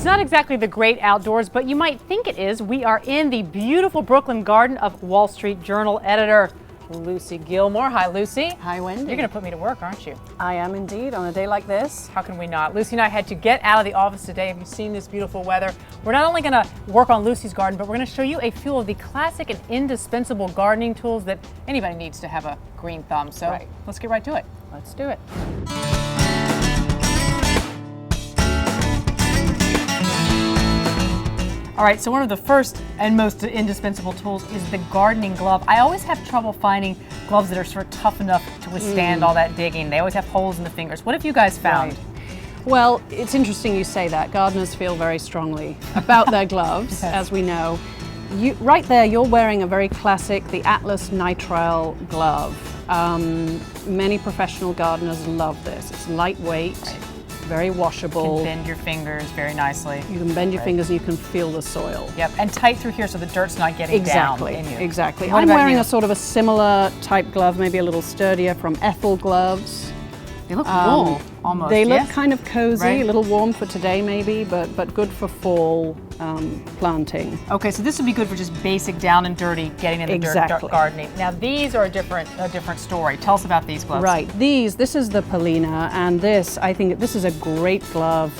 It's not exactly the great outdoors, but you might think it is. We are in the beautiful Brooklyn garden of Wall Street Journal editor Lucy Gilmour. Hi, Lucy. Hi, Wendy. You're going to put me to work, aren't you? I am indeed, on a day like this. How can we not? Lucy and I had to get out of the office today. Have you seen this beautiful weather? We're not only going to work on Lucy's garden, but we're going to show you a few of the classic and indispensable gardening tools that anybody needs to have a green thumb. So let's get right to it. Let's do it. All right, so one of the first and most indispensable tools is the gardening glove. I always have trouble finding gloves that are sort of tough enough to withstand all that digging. They always have holes in the fingers. What have you guys found? Right. Well, it's interesting you say that. Gardeners feel very strongly about their gloves, as we know. Right there, you're wearing a very classic, the Atlas nitrile glove. Many professional gardeners love this. It's lightweight. Very washable. You can bend your fingers very nicely. You can bend your fingers and you can feel the soil. Yep, and tight through here so the dirt's not getting down in you. Exactly. What I'm about wearing you? a sort of a similar type glove, maybe a little sturdier, from Ethel Gloves. They look wool, almost. They look kind of cozy, Right. a little warm for today maybe, but good for fall planting. Okay, so this would be good for just basic down and dirty, getting in the dirt gardening. Now these are a different story. Tell us about these gloves. Right, this is the Polina, and I think this is a great glove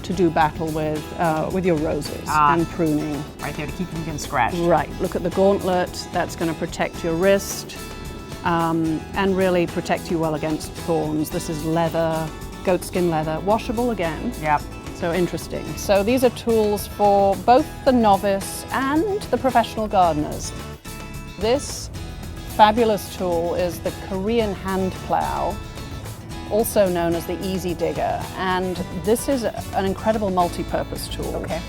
to do battle with your roses and pruning. Right there to keep them from getting scratched. Right, look at the gauntlet, that's going to protect your wrist and really protect you well against thorns. This is leather, goatskin leather, washable again. Yep. So interesting. So these are tools for both the novice and the professional gardeners. This fabulous tool is the Korean hand plow, also known as the Easy Digger, and this is an incredible multi-purpose tool. Okay.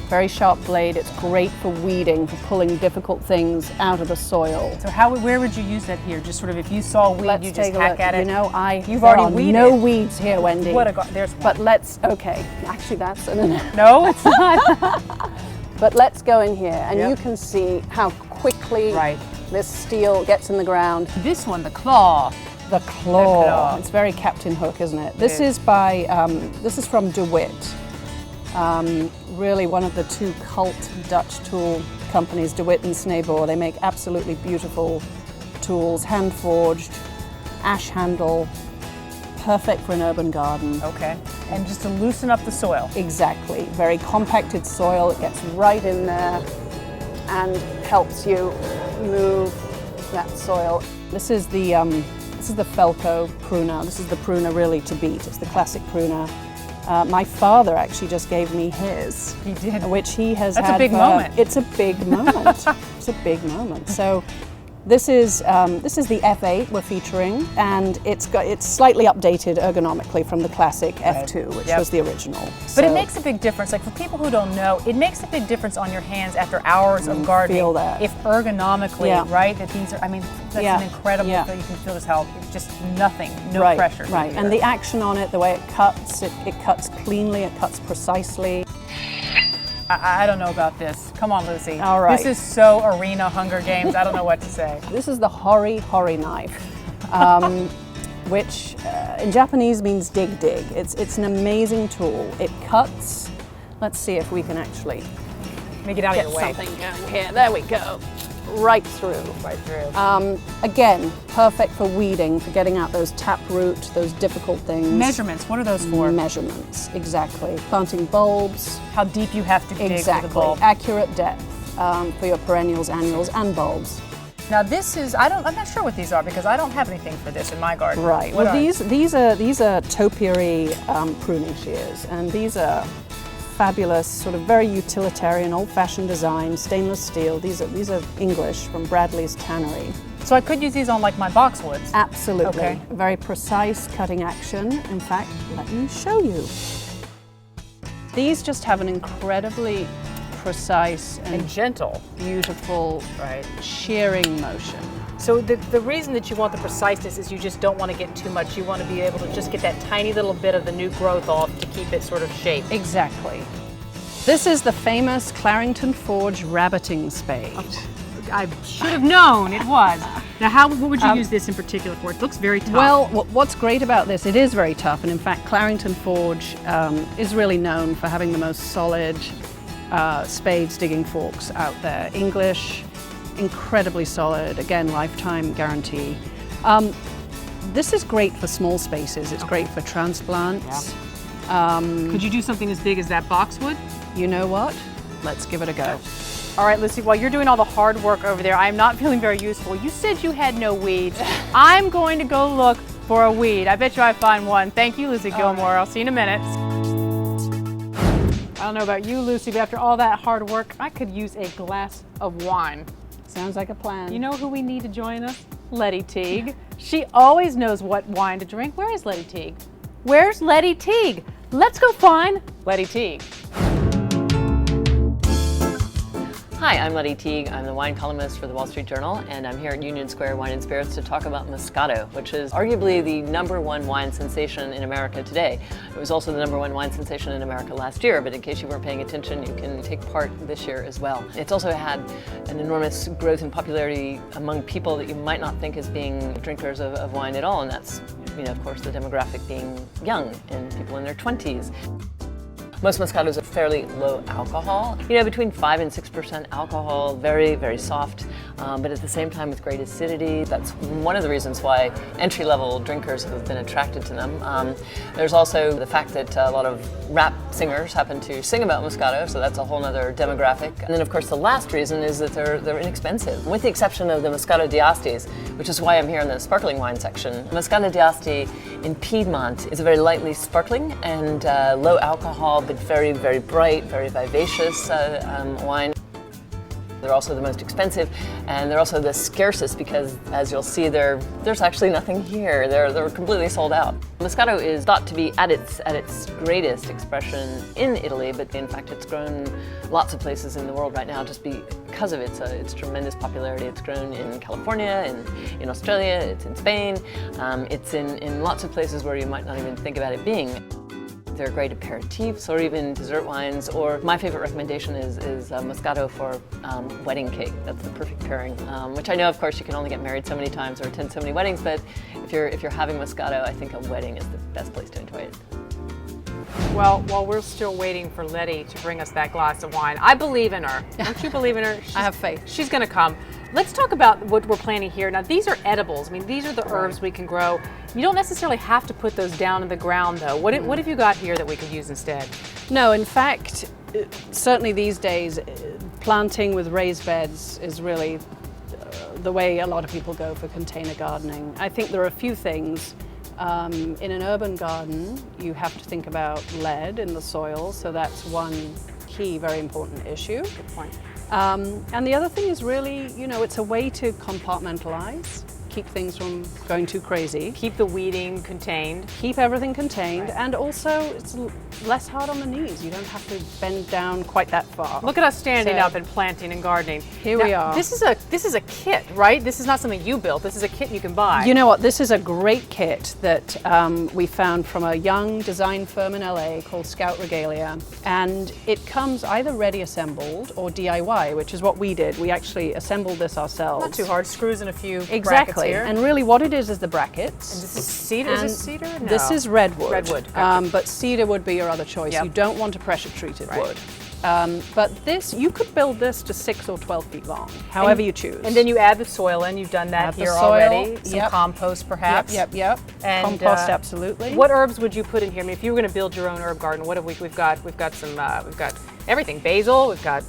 Very sharp blade. It's great for weeding, for pulling difficult things out of the soil. So where would you use that here? Just sort of if you saw a weed, you just hack at it? You know, You've already weeded. No weeds here, Wendy. There's one. But actually that's No, it's not. But let's go in here and you can see how quickly this steel gets in the ground. This one, the claw. The claw. It's very Captain Hook, isn't it? This is from DeWitt. Really one of the two cult Dutch tool companies, DeWitt and Sneboer. They make absolutely beautiful tools, hand forged, ash handle, perfect for an urban garden. Okay, and just to loosen up the soil. Exactly, very compacted soil. It gets right in there and helps you move that soil. This is the Felco pruner. This is the pruner really to beat. It's the classic pruner. My father actually just gave me his. He did. Which he has That's had. a big moment. It's a big moment. It's a big moment. So this is the F8 we're featuring, and it's slightly updated ergonomically from the classic F2, which was the original. But it makes a big difference. Like for people who don't know, it makes a big difference on your hands after hours of gardening. Feel that. If ergonomically, right, that these are, I mean, that's an incredible thing. You can feel this how it's just nothing, no pressure. Right, and the action on it, the way it cuts cleanly, it cuts precisely. I don't know about this. Come on, Lucy. All right. This is so arena Hunger Games. I don't know what to say. This is the Hori knife, which in Japanese means dig. It's an amazing tool. It cuts. Let's see if we can actually make it out of your way. Something going here. There we go. Right through. Right through. Again, perfect for weeding, for getting out those taproot, those difficult things. Measurements, what are those for? Measurements, exactly. Planting bulbs. How deep you have to dig for the bulb. Accurate depth for your perennials, annuals, and bulbs. Now this is, I'm not sure what these are because I don't have anything for this in my garden. Right, well these are topiary pruning shears, and these are fabulous, sort of very utilitarian, old-fashioned design, stainless steel. These are English from Bradley's Tannery. So I could use these on like my boxwoods? Absolutely. Okay. Very precise cutting action. In fact, let me show you. These just have an incredibly precise and gentle, beautiful shearing motion. So the reason that you want the preciseness is you just don't want to get too much. You want to be able to just get that tiny little bit of the new growth off to keep it sort of shaped. Exactly. This is the famous Clarrington Forge rabbiting spade. I should have known it was. Now, what would you use this in particular for? It looks very tough. Well, what's great about this, it is very tough, and in fact, Clarington Forge is really known for having the most solid spades digging forks out there. English, incredibly solid, again, lifetime guarantee. This is great for small spaces. It's great for transplants. Yeah. Could you do something as big as that boxwood? You know what? Let's give it a go. All right, Lucy, while you're doing all the hard work over there, I'm not feeling very useful. You said you had no weeds. I'm going to go look for a weed. I bet you I find one. Thank you, Lucy Gilmour. Right. I'll see you in a minute. I don't know about you, Lucy, but after all that hard work, I could use a glass of wine. Sounds like a plan. You know who we need to join us? Lettie Teague. She always knows what wine to drink. Where is Lettie Teague? Where's Lettie Teague? Let's go find Lettie Teague. Hi, I'm Lettie Teague. I'm the wine columnist for the Wall Street Journal, and I'm here at Union Square Wine and Spirits to talk about Moscato, which is arguably the #1 wine sensation in America today. It was also the #1 wine sensation in America last year, but in case you weren't paying attention, you can take part this year as well. It's also had an enormous growth in popularity among people that you might not think as being drinkers of wine at all, and that's, of course, the demographic being young and people in their 20s. Most Moscatos are fairly low alcohol, between 5 and 6% alcohol, very, very soft, but at the same time with great acidity. That's one of the reasons why entry-level drinkers have been attracted to them. There's also the fact that a lot of rap singers happen to sing about Moscato, so that's a whole other demographic. And then of course the last reason is that they're inexpensive, with the exception of the Moscato d'Asti, which is why I'm here in the sparkling wine section. Moscato d'Asti in Piedmont is a very lightly sparkling and low alcohol, but very, very bright, very vivacious wine. They're also the most expensive, and they're also the scarcest because, as you'll see, there's actually nothing here. They're completely sold out. Moscato is thought to be at its greatest expression in Italy, but in fact it's grown lots of places in the world right now just because of its tremendous popularity. It's grown in California, in Australia, it's in Spain, it's in lots of places where you might not even think about it being. They're great aperitifs or even dessert wines, or my favorite recommendation is Moscato for wedding cake. That's the perfect pairing, which I know, of course, you can only get married so many times or attend so many weddings, but if you're having Moscato, I think a wedding is the best place to enjoy it. Well, while we're still waiting for Lettie to bring us that glass of wine, I believe in her. Don't you believe in her? I have faith. She's going to come. Let's talk about what we're planting here. Now, these are edibles. I mean, these are the herbs we can grow. You don't necessarily have to put those down in the ground, though. What have you got here that we could use instead? No, in fact, certainly these days, planting with raised beds is really the way a lot of people go for container gardening. I think there are a few things. In an urban garden, you have to think about lead in the soil, so that's one key, very important issue. Good point. And the other thing is really, it's a way to compartmentalize, keep things from going too crazy. Keep the weeding contained. Keep everything contained, right. And also it's less hard on the knees. You don't have to bend down quite that far. Look at us standing up and planting and gardening. Here we are. This is a kit, right? This is not something you built. This is a kit you can buy. You know what? This is a great kit that we found from a young design firm in LA called Scout Regalia, and it comes either ready assembled or DIY, which is what we did. We actually assembled this ourselves. Not too hard. Screws in a few exactly. brackets here. And really what it is the brackets. And this is cedar? Is this cedar? No. This is redwood. Redwood. Gotcha. But cedar would be your other choice. Yep. You don't want a pressure treated right. wood. But this, you could build this to 6 or 12 feet long, however you choose. And then you add the soil in. You've done that here already. Some compost, perhaps. Yep. And compost, absolutely. What herbs would you put in here? I mean, if you were going to build your own herb garden, what have we've got some we've got everything. Basil. We've got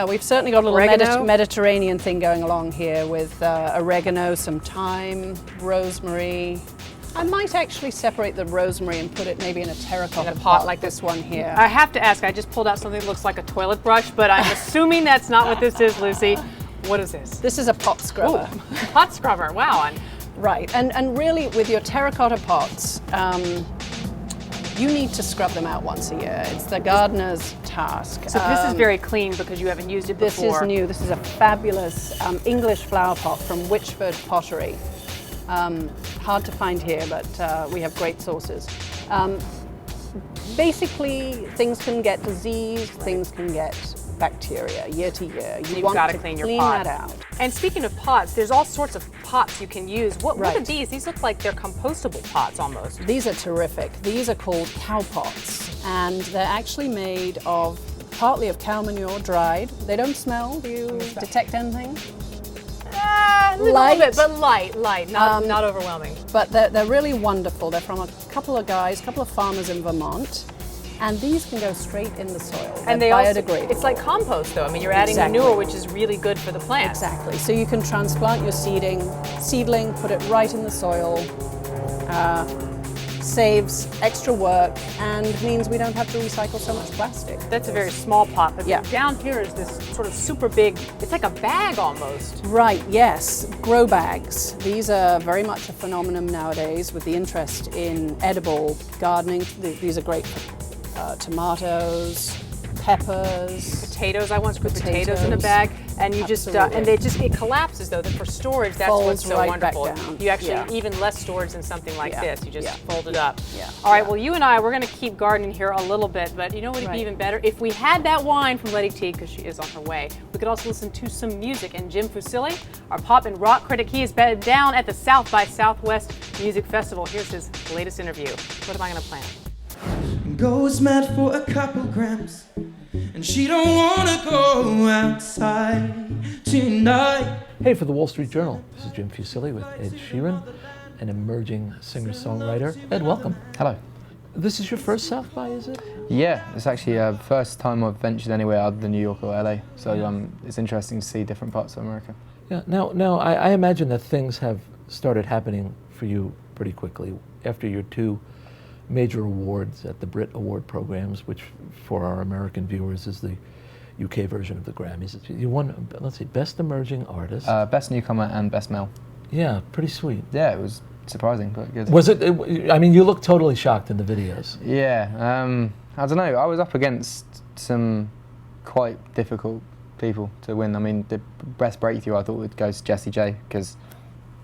we've certainly got a little oregano. Mediterranean thing going along here with oregano, some thyme, rosemary. I might actually separate the rosemary and put it maybe in a terracotta pot like this one here. I have to ask, I just pulled out something that looks like a toilet brush, but I'm assuming that's not what this is, Lucy. What is this? This is a pot scrubber. Ooh, pot scrubber, wow. Right, and really with your terracotta pots, you need to scrub them out once a year. It's the gardener's task. So this is very clean because you haven't used it before. This is new. This is a fabulous English flower pot from Witchford Pottery. Hard to find here, but we have great sources. Basically, things can get diseased, things can get bacteria year to year. You've got to clean your pot. That out. And speaking of pots, there's all sorts of pots you can use. What Right. are these? These look like they're compostable pots almost. These are terrific. These are called cow pots, and they're actually made of partly of cow manure dried. They don't smell. Do you detect anything? A little bit, but light, not overwhelming. But they're really wonderful. They're from a couple of farmers in Vermont, and these can go straight in the soil. And they're they biodegradable. also, it's like compost though. I mean, you're adding Exactly. manure, which is really good for the plants. Exactly. So you can transplant your seedling, put it right in the soil, saves extra work, and means we don't have to recycle so much plastic. That's a very small pot, but Yeah. down here is this sort of super big, it's like a bag almost. Right, yes. Grow bags. These are very much a phenomenon nowadays with the interest in edible gardening. These are great for tomatoes, peppers. Potatoes, I once grew potatoes in a bag, and you just, and it collapses though, that for storage, that's Folds what's so right back wonderful. down. You actually, Yeah. even less storage than something like Yeah. this, you just Yeah. fold it up. Yeah. All right, well you and I, we're gonna keep gardening here a little bit, but you know what would be Right. even better? If we had that wine from Lettie Teague, because she is on her way, we could also listen to some music. And Jim Fusilli, our pop and rock critic, he is bedded down at the South by Southwest Music Festival. Here's his latest interview. What am I gonna play? Goes mad for a couple grams, and she don't wanna go outside tonight. Hey, for the Wall Street Journal, this is Jim Fusilli with Ed Sheeran, an emerging singer-songwriter. Ed, welcome. Hello. This is your first South by, is it? Yeah, it's actually the first time I've ventured anywhere other than New York or LA, so it's interesting to see different parts of America. Yeah. Now, I imagine that things have started happening for you pretty quickly after your two major awards at the Brit Award programs, which for our American viewers is the UK version of the Grammys. You won, let's see, Best Emerging Artist. Best Newcomer and Best Male. Yeah, pretty sweet. Yeah, it was surprising, but good. Was it? I mean, you look totally shocked in the videos. Yeah, I don't know. I was up against some quite difficult people to win. I mean, the Best Breakthrough I thought would go to Jessie J, because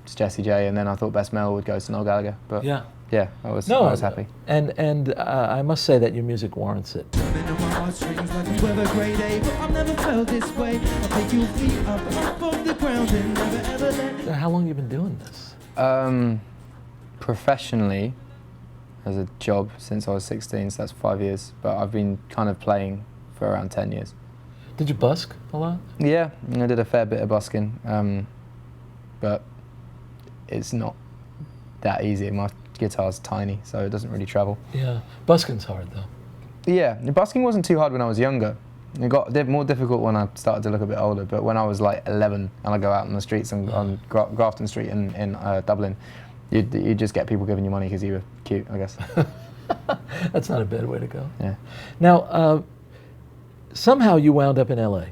it's Jessie J, and then I thought Best Male would go to Noel Gallagher. But Yeah. yeah, I was happy. And I must say that your music warrants it. Drumming on my heartstrings like it's weather grade A, but I've never felt this way. I'll take your feet up off the ground and never ever let. How long have you been doing this? Professionally, as a job since I was 16, so that's 5 years. But I've been kind of playing for around 10 years. Did you busk a lot? Yeah, I did a fair bit of busking, but it's not that easy. My guitar's tiny, so it doesn't really travel. Yeah, busking's hard though. Yeah, the busking wasn't too hard when I was younger. It got more difficult when I started to look a bit older, but when I was like 11 and I go out on the streets on Grafton Street in Dublin, you just get people giving you money because you were cute, I guess. That's not a bad way to go. Yeah. Now, somehow you wound up in LA,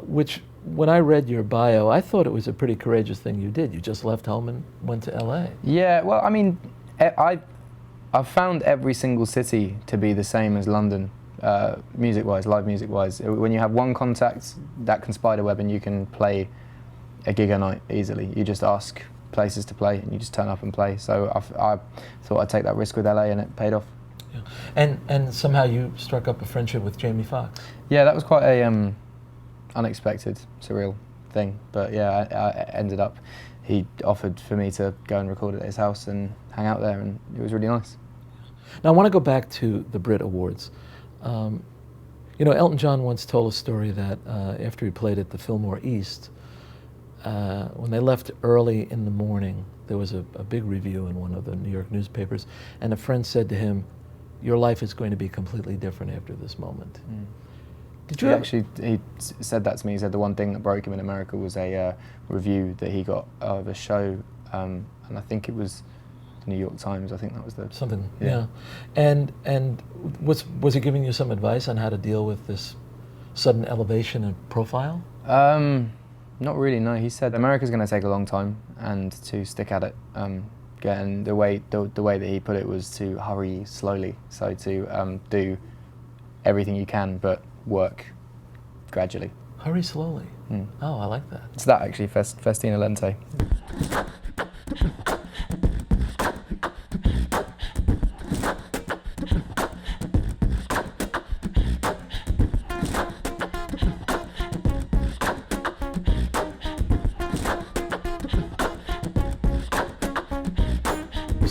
which when I read your bio, I thought it was a pretty courageous thing you did. You just left home and went to LA. Yeah, well, I mean, I've found every single city to be the same as London, music-wise, live music-wise. When you have one contact that can spider web and you can play a gig a night easily. You just ask places to play and you just turn up and play. So I thought I'd take that risk with LA, and it paid off. Yeah. And somehow you struck up a friendship with Jamie Foxx. Yeah, that was quite a unexpected, surreal thing. But yeah, I ended up, he offered for me to go and record at his house and hang out there, and it was really nice. Now I want to go back to the Brit Awards. You know, Elton John once told a story that after he played at the Fillmore East, when they left early in the morning, there was a big review in one of the New York newspapers, and a friend said to him, "Your life is going to be completely different after this moment." Mm. Did you he said that to me. He said the one thing that broke him in America was a review that he got of a show, and I think it was the New York Times. I think that was the something. Yeah. And was he giving you some advice on how to deal with this sudden elevation in profile? Not really. No. He said America's going to take a long time, and to stick at it. And the way that he put it was to hurry slowly. So to do everything you can, but work gradually. Hurry slowly. Mm. Oh, I like that. It's that actually, Festina Lente.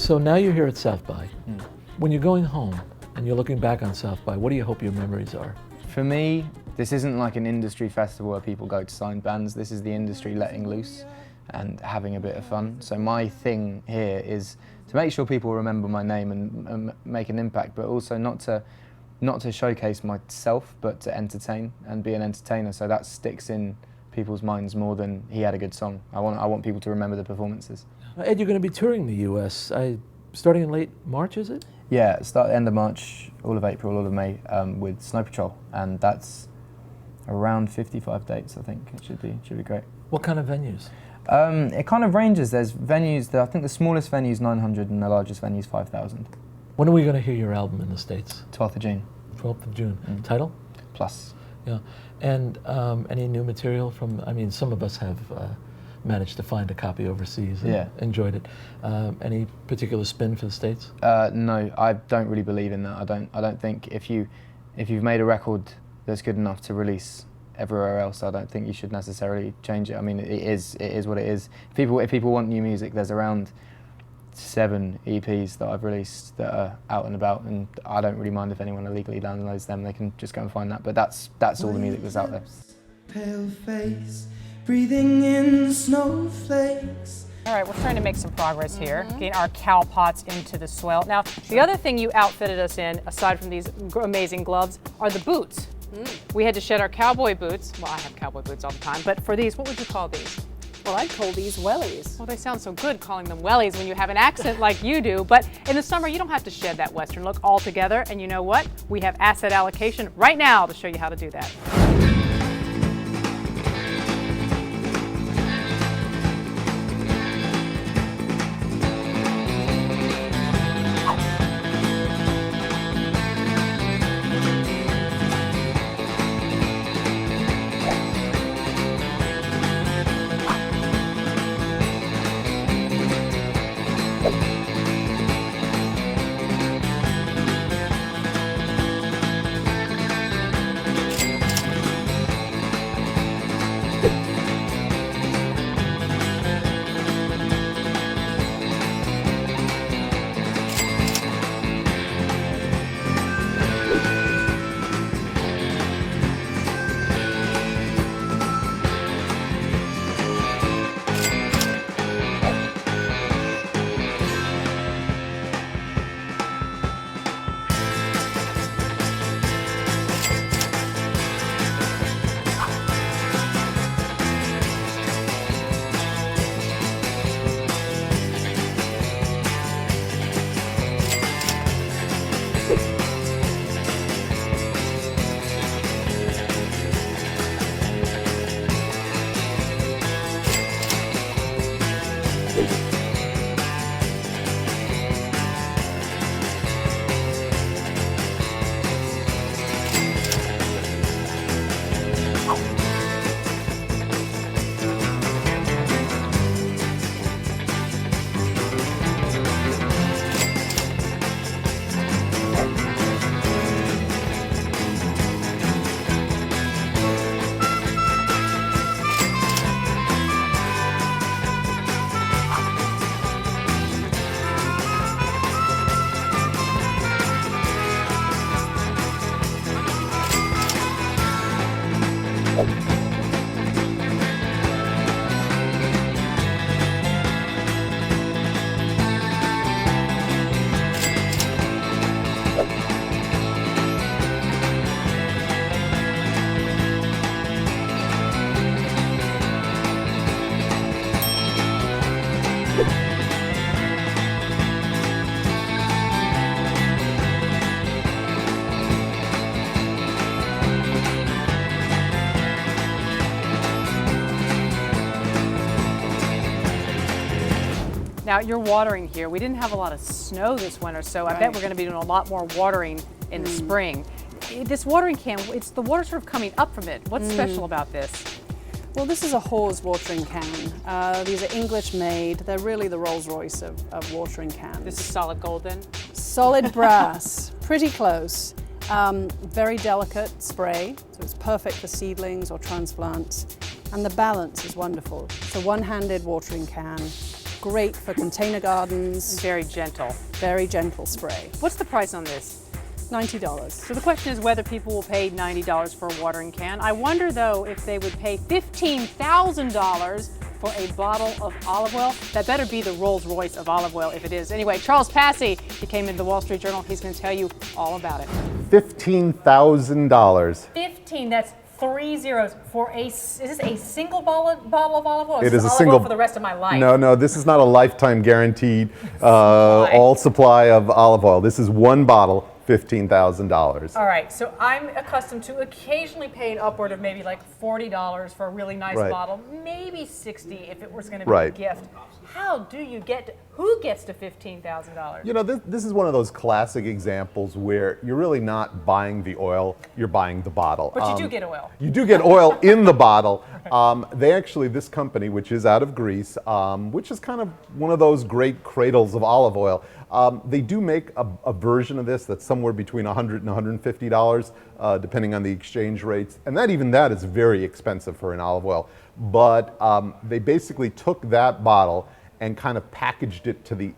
So now you're here at South by. When you're going home and you're looking back on South by, what do you hope your memories are? For me, this isn't like an industry festival where people go to sign bands. This is the industry letting loose and having a bit of fun. So my thing here is to make sure people remember my name and make an impact, but also not to showcase myself, but to entertain and be an entertainer. So that sticks in people's minds more than he had a good song. I want people to remember the performances. Ed, you're going to be touring the U.S. Starting in late March, is it? Yeah, start end of March, all of April, all of May, with Snow Patrol, and that's around 55 dates. I think it should be great. What kind of venues? It kind of ranges. There's venues that I think the smallest venue is 900 and the largest venue is 5,000. When are we going to hear your album in the States? 12th of June. 12th of June. Title? Plus. Yeah. And any new material from, I mean, some of us have managed to find a copy overseas and enjoyed it. Any particular spin for the States? No, I don't really believe in that. I don't think if you've made a record that's good enough to release everywhere else, I don't think you should necessarily change it. I mean, it is what it is. If people want new music, there's around 7 EPs that I've released that are out and about, and I don't really mind if anyone illegally downloads them. They can just go and find that. But that's all the music that's out there. Pale face, breathing in snowflakes. All right, we're trying to make some progress here, getting our cow pots into the swell. Now, the other thing you outfitted us in, aside from these amazing gloves, are the boots. We had to shed our cowboy boots. Well, I have cowboy boots all the time, but for these, what would you call these? Well, I'd call these wellies. Well, they sound so good calling them wellies when you have an accent like you do, but in the summer you don't have to shed that Western look altogether, and you know what? We have asset allocation right now to show you how to do that. Now you're watering here. We didn't have a lot of snow this winter, so I bet we're going to be doing a lot more watering in the spring. This watering can, it's the water sort of coming up from it. What's special about this? Well, this is a Hawes watering can. These are English made. They're really the Rolls Royce of watering cans. This is solid gold then? Solid brass, pretty close. Very delicate spray, so it's perfect for seedlings or transplants. And the balance is wonderful. It's a one-handed watering can, great for container gardens. Very gentle. Very gentle spray. What's the price on this? $90. So the question is whether people will pay $90 for a watering can. I wonder though if they would pay $15,000 for a bottle of olive oil. That better be the Rolls Royce of olive oil if it is. Anyway, Charles Passy, he came into the Wall Street Journal. He's going to tell you all about it. $15,000. 15, that's 3 zeros for is this a single bottle of olive oil? It is a olive single oil for the rest of my life. No, this is not a lifetime guaranteed all supply of olive oil. This is one bottle, $15,000. All right, so I'm accustomed to occasionally paying upward of maybe like $40 for a really nice bottle, maybe $60 if it was going to be a gift. How do you who gets to $15,000? You know, this is one of those classic examples where you're really not buying the oil, you're buying the bottle. But you do get oil. You do get oil in the bottle. This company, which is out of Greece, which is kind of one of those great cradles of olive oil, they do make a version of this that's somewhere between $100 and $150, depending on the exchange rates. And even that is very expensive for an olive oil. But they basically took that bottle and kind of packaged it to the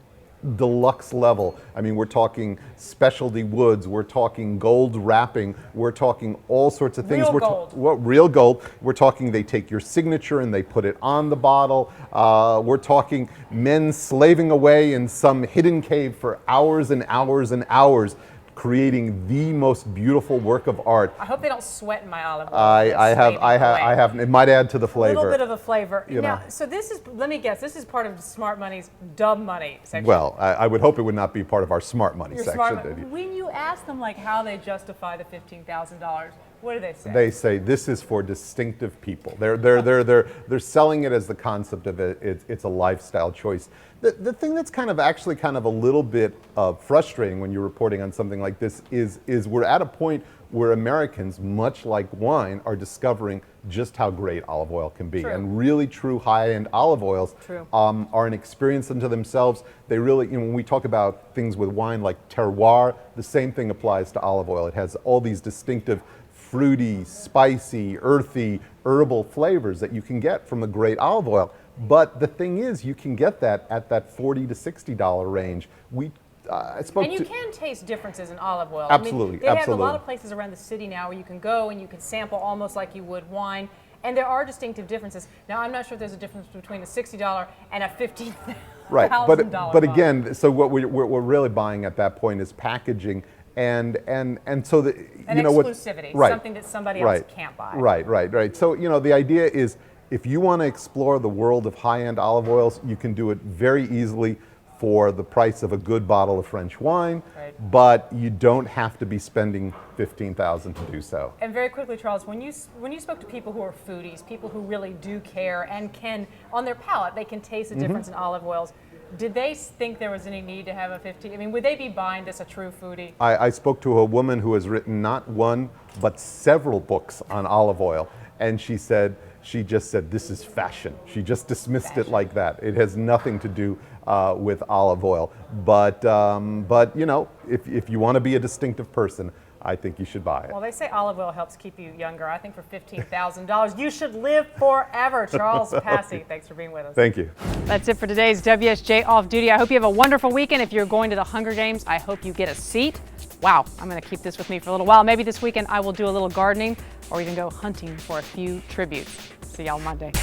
deluxe level. I mean, we're talking specialty woods, we're talking gold wrapping, we're talking all sorts of things. Real gold. Real gold. We're talking they take your signature and they put it on the bottle. We're talking men slaving away in some hidden cave for hours and hours and hours, creating the most beautiful work of art. I hope they don't sweat in my olive oil. I have. It might add to the flavor. A little bit of a flavor. You know. Now, so this is, let me guess, this is part of Smart Money's dumb money section. Well, I would hope it would not be part of our smart money Your section. smart money. When you ask them like how they justify the $15,000, what do they say? They say this is for distinctive people. They're selling it as the concept of it. It's a lifestyle choice. The thing that's kind of a little bit frustrating when you're reporting on something like this is we're at a point where Americans, much like wine, are discovering just how great olive oil can be. True. And really true high-end olive oils are an experience unto themselves. They really, when we talk about things with wine like terroir, the same thing applies to olive oil. It has all these distinctive fruity, spicy, earthy, herbal flavors that you can get from a great olive oil. But the thing is, you can get that at that $40 to $60 range. And you can taste differences in olive oil. Absolutely, I mean, they have a lot of places around the city now where you can go and you can sample almost like you would wine. And there are distinctive differences. Now, I'm not sure if there's a difference between a $60 and a $15,000 right. But again, so what we're really buying at that point is packaging. And so the exclusivity, something that somebody else can't buy. Right. So the idea is, if you want to explore the world of high-end olive oils, you can do it very easily for the price of a good bottle of French wine, but you don't have to be spending $15,000 to do so. And very quickly, Charles, when you spoke to people who are foodies, people who really do care and can, on their palate, they can taste the difference in olive oils. Did they think there was any need to have a 15? I mean, would they be buying this, a true foodie? I spoke to a woman who has written not one, but several books on olive oil, and she just said, this is fashion. She just dismissed it like that. It has nothing to do with olive oil. But if you want to be a distinctive person, I think you should buy it. Well, they say olive oil helps keep you younger. I think for $15,000, you should live forever. Charles Passy, thanks for being with us. Thank you. That's it for today's WSJ Off Duty. I hope you have a wonderful weekend. If you're going to the Hunger Games, I hope you get a seat. Wow, I'm going to keep this with me for a little while. Maybe this weekend I will do a little gardening or even go hunting for a few tributes. See y'all Monday.